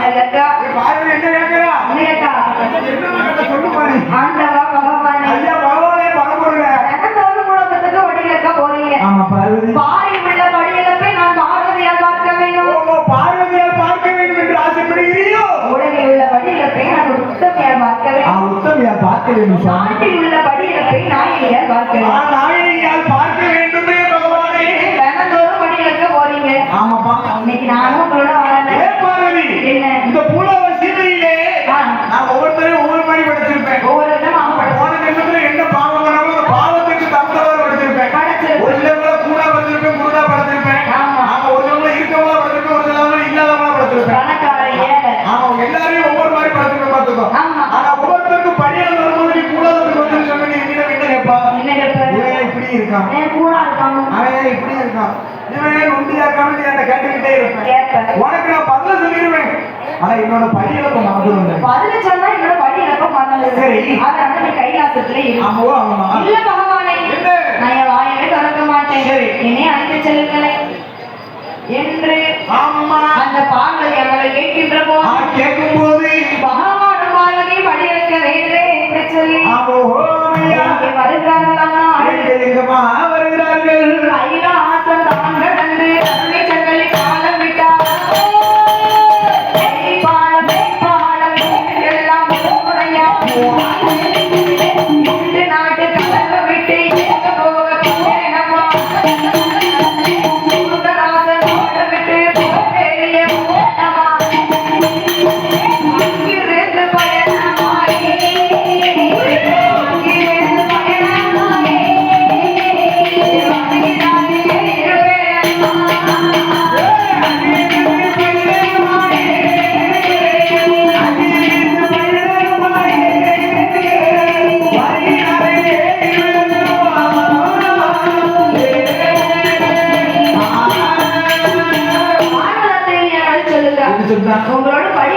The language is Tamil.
அழகா பார்வதி என்ன கேட்கிறா? என்ன சொல்லு பாரு. ஆண்டவா பகவானே ஐயா பகவானே பகவானே தினந்தோறும் உலகத்துக்கு வடியிலக்க போறீங்க. ஆமா பார்வதி. பாரி உள்ள வடியிலப்பை நான் பார்வதியால் பார்க்க வேண்டும். ஓ பார்வதியால் பார்க்க வேண்டும் என்று ஆசைப்படுகிறீரோ? உலகில் உள்ள வடியிலப்பை நான் உத்தமையால் பார்க்க வேண்டும். உத்தமையால் பார்க்க வேண்டும். நாட்டில் உள்ள வடியிலப்பை நாயகியால் பார்க்க வேண்டும். நாயகியால் பார்க்க வேண்டுமே பகவானே. தினந்தோறும் வடியிலக்க போறீங்க. ஆமாப்பா. இன்னைக்கு நானும் உங்களோட வரேன். ஏ பார்வதி என்ன இந்த பூலோக சீதையிலே நான் ஒவ்வொருத்தரையும் ஒவ்வொரு மாதிரி படிச்சிருப்பேன். ஒவ்வொரு விதமாக போன ஜென்மத்துல என்ன பாவம் பண்ணாலும் அந்த பாவத்துக்கு தகுந்தவாறு படிச்சிருப்பேன். ஒரு சிலவங்கள கூடா படிச்சிருப்பேன், குருடா படிச்சிருப்பேன். ஆமா ஒரு சிலவங்கள இருக்கவங்களா படிச்சிருப்பேன், ஒரு சிலவங்கள இல்லாதவங்களா படிச்சிருப்பேன். ஆமா எல்லாரையும் ஒவ்வொரு மாதிரி படிச்சிருப்பேன் பார்த்துக்கோ. ஆனா ஒவ்வொருத்தருக்கும் படியாத வரும்போது நீ கூடாதவங்க வந்து சொன்ன நீ என்ன கேட்பா? இவன் இப்படி இருக்கான், அவன் இப்படி இருக்கான், இவன் நொண்டியா இருக்கான்னு நீ என்ன கேட்டுக்கிட்டே இருப்பேன். உனக்கு நான் பதில சொல்லிடுவேன். ஆனா என்னோட படியிலப்ப மறந்துடுவேன். பதில சொன்னா என்னோட படியிலப்ப மறந்துடுவேன். சரி அதனால நீ கைலாசத்துல இரு. ஆமாவோ ஆமா இல்ல பகவானே நான் என் வாயவே திறக்க மாட்டேன். என்னை அழைத்து செல்லுங்களேன் என்று அந்த பார்வதி அவர்கள் கேட்கின்ற போது கேட்கும் போது பகவானும் பார்வதி படியிலக்க வேண்டுமே என்று சொல்லி வருகிறார்கள். கைலாசம் தான் கடந்து அருமை சங்கலி காலம் விட்டார். பாலம் பாலம் எல்லாம் முறையா இன்று நாட்டு கலக்க விட்டு ஏக போக போனமா சுந்தராசன் ஓட விட்டு போகவேறிய போனமா அங்கிருந்து பயணமாகி உங்களோட படி